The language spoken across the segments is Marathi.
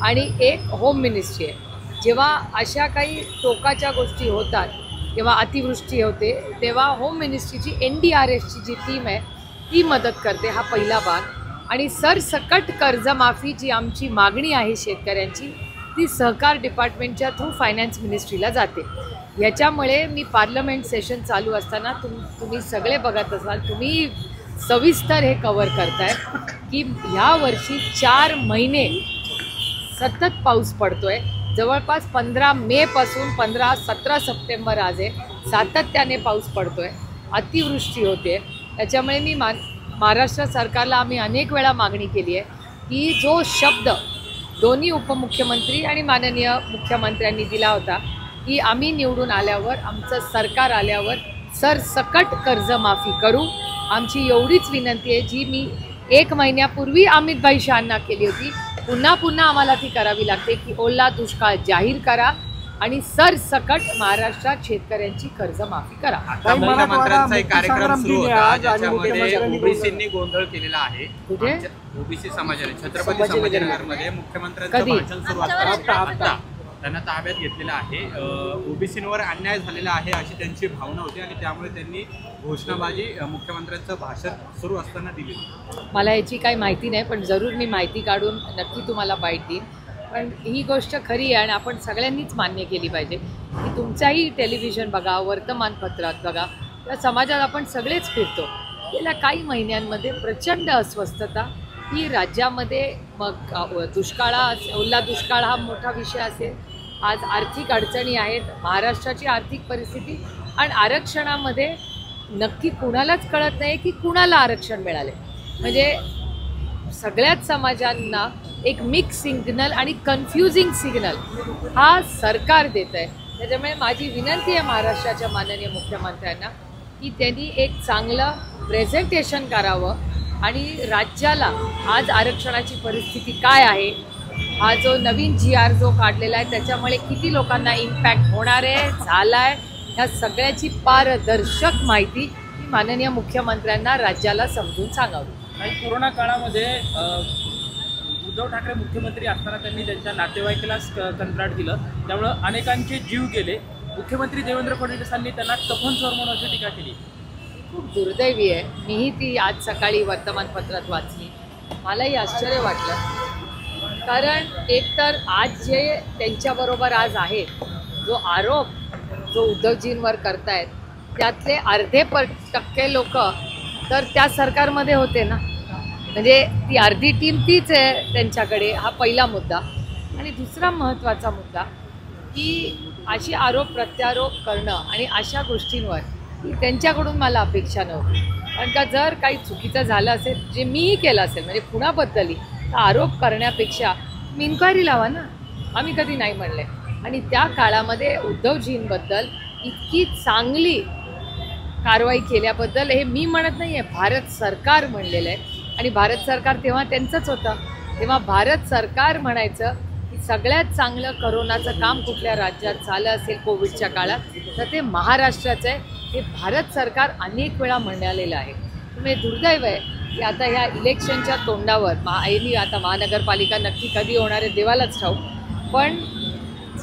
आणि एक होम मिनिस्ट्री आहे. जेव्हा अशा काही टोकाच्या गोष्टी होतात किंवा अतिवृष्टी होते तेव्हा होम मिनिस्ट्रीची NDRFची जी टीम आहे ती मदत करते. हा पहिला भाग. आणि सरसकट कर्जमाफी जी आमची मागणी आहे शेतकऱ्यांची ती सहकार डिपार्टमेंटच्या थ्रू फायनान्स मिनिस्ट्रीला जाते. याच्यामुळे मी पार्लमेंट सेशन चालू असताना तुम्ही सगळे बघत असाल, तुम्ही सविस्तर हे कव्हर करताय की ह्या वर्षी 4 महिने सतत पाऊस पडतोय. जवळपास 15 मे पासून 17 सप्टेंबर आज आहे, सातत्याने पाऊस पडतोय, अतिवृष्टी होते. त्याच्यामुळे मी महाराष्ट्र सरकारला आम्ही अनेक वेळा मागणी केली आहे की जो शब्द दोन्ही उपमुख्यमंत्री आणि माननीय मुख्यमंत्र्यांनी दिला होता की आम्ही निवडून आल्यावर, आमचं सरकार आल्यावर सरसकट कर्जमाफी करू. आमची एवढीच विनंती आहे जी मी 1 महिन्यापूर्वी अमितभाई शहांना केली होती. पुन्हा आम्हाला ती करावी लागते की ओला दुष्काळ जाहीर करा आणि सरसकट महाराष्ट्रात शेतकऱ्यांची कर्जमाफी करा. मुख्यमंत्र्यांचा एक कार्यक्रम सुरू होता ज्याच्यामध्ये ओबीसींनी गोंधळ केलेला आहे. कुठे? ओबीसी समाजाने छत्रपती संभाजीनगरमध्ये मुख्यमंत्र्यांचं भाषण सुरू असताना त्यांना ताब्यात घेतलेलं आहे. ओबीसींवर अन्याय झालेला आहे अशी त्यांची भावना होती आणि त्यामुळे त्यांनी घोषणाबाजी मुख्यमंत्र्यांचं भाषण सुरू असताना दिली. मला याची काही माहिती नाही, पण जरूर मी माहिती काढून नक्की तुम्हाला बाईट देईन. पण ही गोष्ट खरी आहे आणि आपण सगळ्यांनीच मान्य केली पाहिजे की तुमचाही टेलिव्हिजन बघा, वर्तमानपत्रात बघा, या समाजात आपण सगळेच फिरतो. गेल्या काही महिन्यांमध्ये प्रचंड अस्वस्थता ही राज्यामध्ये, मग ओला दुष्काळ हा मोठा विषय असेल, आज आर्थिक अडचणी आहेत, महाराष्ट्राची आर्थिक परिस्थिती आणि आरक्षणामध्ये नक्की कुणालाच कळत नाही की कुणाला आरक्षण मिळाले. म्हणजे सगळ्याच समाजांना एक मिक्स सिग्नल आणि कन्फ्युजिंग सिग्नल हा सरकार देत आहे. त्याच्यामुळे माझी विनंती आहे महाराष्ट्राच्या माननीय मुख्यमंत्र्यांना की त्यांनी एक चांगलं प्रेझेंटेशन करावं आणि राज्याला आज आरक्षणाची परिस्थिती काय आहे, हा जो नवीन GR जो काढलेला आहे त्याच्यामुळे किती लोकांना इम्पॅक्ट होणार आहे, झाला आहे, ह्या सगळ्याची पारदर्शक माहिती माननीय मुख्यमंत्र्यांना राज्याला समजून सांगावी. आणि कोरोना काळामध्ये उद्धव ठाकरे मुख्यमंत्री असताना त्यांनी त्यांच्या नातेवाईकालाच कंत्राट दिलं, त्यामुळं अनेकांचे जीव गेले. मुख्यमंत्री देवेंद्र फडणवीसांनी त्यांना टफन चोर म्हणून अशी टीका केली. खूप दुर्दैवी आहे. मीही ती आज सकाळी वर्तमानपत्रात वाचली, मलाही आश्चर्य वाटलं. कारण एकतर आज जे त्यांच्याबरोबर आज आहेत, जो आरोप जो उद्धवजींवर करतायत त्यातले अर्धे टक्के लोक तर त्या सरकारमध्ये होते ना, म्हणजे ती अर्धी टीम तीच आहे त्यांच्याकडे. हा पहिला मुद्दा. आणि दुसरा महत्त्वाचा मुद्दा की अशी आरोप प्रत्यारोप करणं आणि अशा गोष्टींवर त्यांच्याकडून मला अपेक्षा नव्हती. कारण का जर काही चुकीचं झालं असेल, जे मीही केलं असेल, म्हणजे कुणाबद्दलही, तर आरोप करण्यापेक्षा इन्क्वायरी लावा ना. आम्ही कधी नाही म्हणले. आणि त्या काळामध्ये उद्धवजींबद्दल इतकी चांगली कारवाई केल्याबद्दल हे मी म्हणत नाही आहे, भारत सरकार म्हणलेलं आहे. आणि भारत सरकार तेव्हा त्यांचंच होतं. तेव्हा भारत सरकार म्हणायचं की सगळ्यात चांगलं करोनाचं काम कुठल्या राज्यात झालं असेल कोविडच्या काळात तर ते महाराष्ट्राचं आहे. हे भारत सरकार अनेक वेळा म्हणालेलं आहे. त्यामुळे दुर्दैव आहे की आता ह्या इलेक्शनच्या तोंडावर आता महानगरपालिका नक्की कधी होणार आहे देवालाच ठाऊक, पण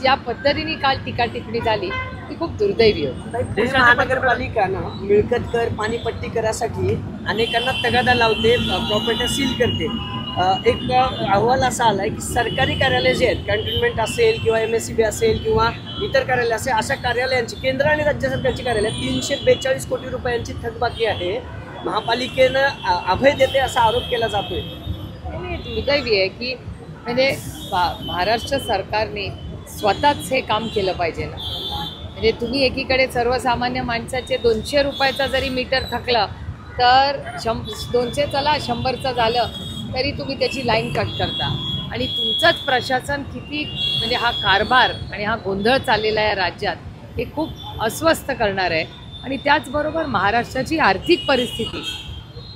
ज्या पद्धतीने काल टीका टिप्पणी झाली ती खूप दुर्दैवी होती. महानगरपालिका ना मिळकत कर, पाणीपट्टी करासाठी अनेकांना तगादा लावते, प्रॉपर्टी सील करते. एक अहवाल असा आला आहे की सरकारी कार्यालय जे आहेत, कॅन्टोन्मेंट असेल किंवा MSCB असेल किंवा इतर कार्यालय असेल, अशा कार्यालयांची केंद्र आणि राज्य सरकारची कार्यालय 342 कोटी रुपयांची थकबाकी आहे. महापालिकेनं अभय देते असा आरोप केला जातोय. दुर्दैवी आहे की म्हणजे महाराष्ट्र सरकारने स्वतःच हे काम केलं पाहिजे ना. म्हणजे तुम्ही एकीकडे सर्वसामान्य माणसाचे 200 रुपयाचा जरी मीटर थकलं तर 200 चला 100चं झालं तरी तुम्ही त्याची लाईन कट करता. आणि तुमचंच प्रशासन किती म्हणजे हा कारभार आणि हा गोंधळ चाललेला आहे राज्यात हे खूप अस्वस्थ करणार आहे. आणि त्याचबरोबर महाराष्ट्राची आर्थिक परिस्थिती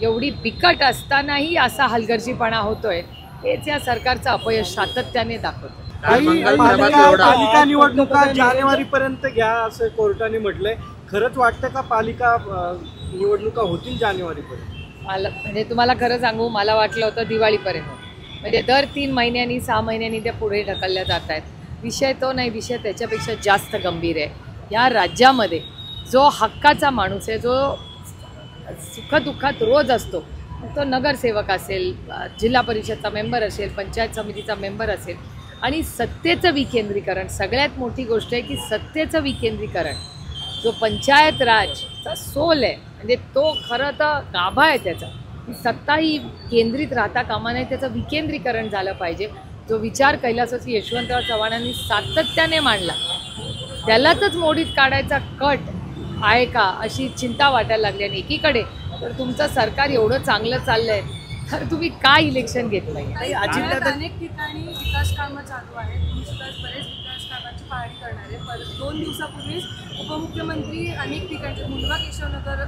एवढी बिकट असतानाही असा हलगर्जीपणा होतोय हेच या सरकारचं अपयश सातत्याने दाखवतं. पालिका निवडणुका जानेवारीपर्यंत घ्या असं कोर्टाने म्हटलंय. खरंच वाटतं का पालिका निवडणुका होतील जानेवारीपर्यंत? मला म्हणजे तुम्हाला खरं सांगू, मला वाटलं होतं दिवाळीपर्यंत. म्हणजे दर 3 महिन्यांनी 6 महिन्यांनी त्या पुढे ढकलल्या जात आहेत. विषय तो नाही, विषय त्याच्यापेक्षा जास्त गंभीर आहे. या राज्यामध्ये जो हक्काचा माणूस आहे, जो सुखदुःखात रोज असतो, तो नगरसेवक असेल, जिल्हा परिषदचा मेंबर असेल, पंचायत समितीचा मेंबर असेल, आणि सत्तेचं विकेंद्रीकरण, सगळ्यात मोठी गोष्ट आहे की सत्तेचं विकेंद्रीकरण, जो पंचायत राजचा सोल आहे, म्हणजे तो खरं तर गाभा आहे त्याचा, की सत्ता ही केंद्रित राहता कामा नये, त्याचं विकेंद्रीकरण झालं पाहिजे. जो विचार कैलासवासी यशवंतराव चव्हाणांनी सातत्याने मांडला, त्यालाच मोडीत काढायचा कट आहे का अशी चिंता वाटायला लागली. आणि एकीकडे तर तुमचं सरकार एवढं चांगलं चाललंय, तर तुम्ही काय इलेक्शन घेतलंय? अनेक ठिकाणी विकास कामं चालू आहेत. तुम्ही सुद्धा बरेच विकास कामाची पाहणी करणार आहे. पण 2 दिवसापूर्वीच उपमुख्यमंत्री अनेक ठिकाणचे मुलगा केशवनगर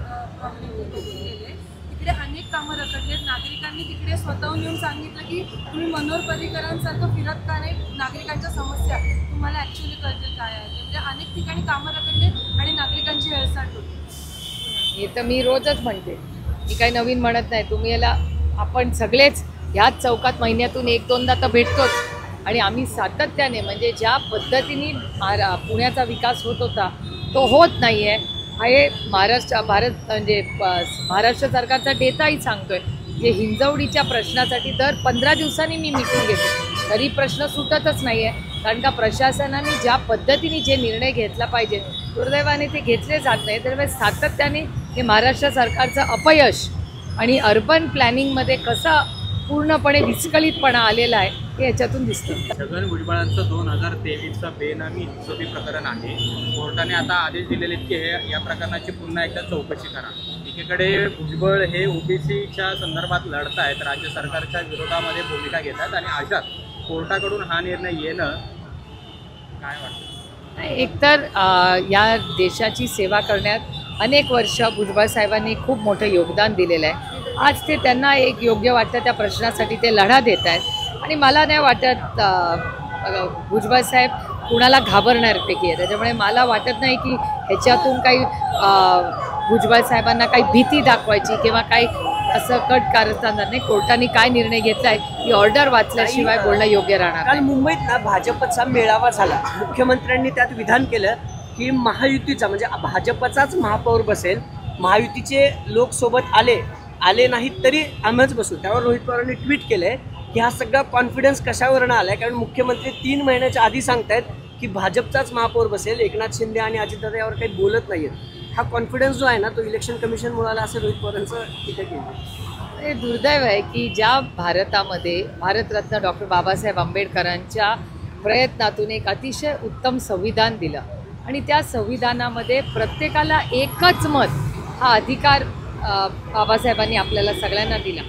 गेले, तिकडे अनेक कामं रखडलेत. नागरिकांनी तिकडे स्वतःहून येऊन सांगितलं की तुम्ही मनोहर पर्रीकरांसारखं फिरत का नाही, नागरिकांच्या समस्या तुम्हाला ॲक्च्युली कळतील काय आहे. म्हणजे अनेक ठिकाणी कामं रखडलेत आणि नागरिकांची हेळसांड होती. हे तर मी रोजच म्हणते, मी काही नवीन म्हणत नाही. तुम्ही याला आपण सगळेच ह्याच चौकात महिन्यातून 1-2दा तर भेटतोच. आणि आम्ही सातत्याने, म्हणजे ज्या पद्धतीने पुण्याचा विकास होत होता तो होत नाही आहे, हे महाराष्ट्र सरकारचा डेटाही सांगतोय. जे हिंजवडीच्या प्रश्नासाठी दर 15 दिवसांनी मी मीटिंग घेते, तरी प्रश्न सुटतच नाही आहे. कारण का प्रशासनाने ज्या पद्धतीने जे निर्णय घेतला पाहिजे, दुर्दैवाने ते घेतले जात नाही. तर सातत्याने हे महाराष्ट्र सरकारचं अपयश आणि अर्बन प्लॅनिंगमध्ये कसा पूर्णपणे विस्कळीतपणा आलेला आहे हे याच्यातून दिसतं. छगन भुजबळांचं 2023चं बेनामी हिशोबी प्रकरण आहे. कोर्टाने आता आदेश दिलेले की या प्रकरणाची पुन्हा एकदा चौकशी करा. एकीकडे भुजबळ हे ओबीसीच्या संदर्भात लढत आहेत, राज्य सरकारच्या विरोधामध्ये भूमिका घेतात, आणि अशात कोर्टाकडून हा निर्णय येणं काय वाटतं? एकतर या देशाची सेवा करण्यात अनेक वर्ष भुजबळ साहेबांनी खूप मोठं योगदान दिलेलं आहे. आज ते त्यांना एक योग्य वाटतं त्या प्रश्नासाठी ते लढा देत आहेत. आणि मला नाही वाटत भुजबळ साहेब कुणाला घाबरणारपैकी आहे. त्याच्यामुळे मला वाटत नाही की ह्याच्यातून काही भुजबळ साहेबांना काही भीती दाखवायची किंवा काही असं कट कारस्थान नाही. कोर्टाने काय निर्णय घेतला आहे ही ऑर्डर वाचल्याशिवाय बोलणं योग्य राहणार काल नाही. मुंबईत ना भाजपचा मेळावा झाला. मुख्यमंत्र्यांनी त्यात विधान केलं की महायुतीचा, म्हणजे भाजपचाच महापौर बसेल, महायुतीचे लोक सोबत आले नाहीत तरी आम्हीच बसू. त्यावर रोहित पवारांनी ट्विट केलंय की हा सगळा कॉन्फिडन्स कशावरनं आलाय, कारण मुख्यमंत्री 3 महिन्याच्या आधी सांगतायत की भाजपचाच महापौर बसेल, एकनाथ शिंदे आणि अजितदादा यावर काही बोलत नाहीयेत. हा कॉन्फिडन्स जो आहे ना तो इलेक्शन कमिशनमुळे आला असं रोहित पवारांचं टीका केलं. हे दुर्दैव आहे की ज्या भारतामध्ये भारतरत्न डॉक्टर बाबासाहेब आंबेडकरांच्या प्रयत्नातून एक अतिशय उत्तम संविधान दिलं, आणि त्या संविधानामध्ये प्रत्येकाला एकच मत हा अधिकार बाबासाहेबांनी आपल्याला सगळ्यांना दिला.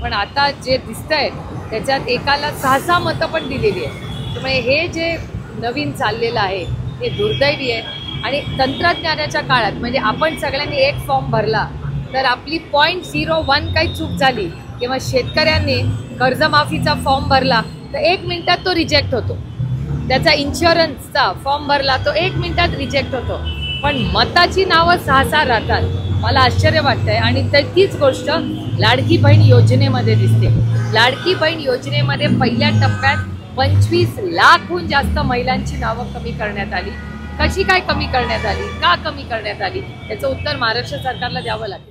पण आता जे दिसतंय त्याच्यात एकाला 6 मतं पण दिलेली आहे. त्यामुळे हे जे नवीन चाललेलं आहे हे दुर्दैवी आहे. आणि तंत्रज्ञानाच्या काळात, म्हणजे आपण सगळ्यांनी एक फॉर्म भरला तर आपली 0.01 काही चूक झाली, किंवा शेतकऱ्यांनी कर्जमाफीचा फॉर्म भरला तर 1 मिनिटात तो रिजेक्ट होतो. त्याचा इन्शुरन्सचा फॉर्म भरला तो 1 मिनिटात रिजेक्ट होतो. पण मताची नावं 6 राहतात. मला आश्चर्य वाटतंय. आणि तीच गोष्ट लाडकी बहीण योजनेमध्ये दिसते. लाडकी बहीण योजनेमध्ये पहिल्या टप्प्यात 25 लाखहून जास्त महिलांची नावं कमी करण्यात आली. कशी काय कमी करण्यात आली, का कमी करण्यात आली, याचं उत्तर महाराष्ट्र सरकारला द्यावं लागेल.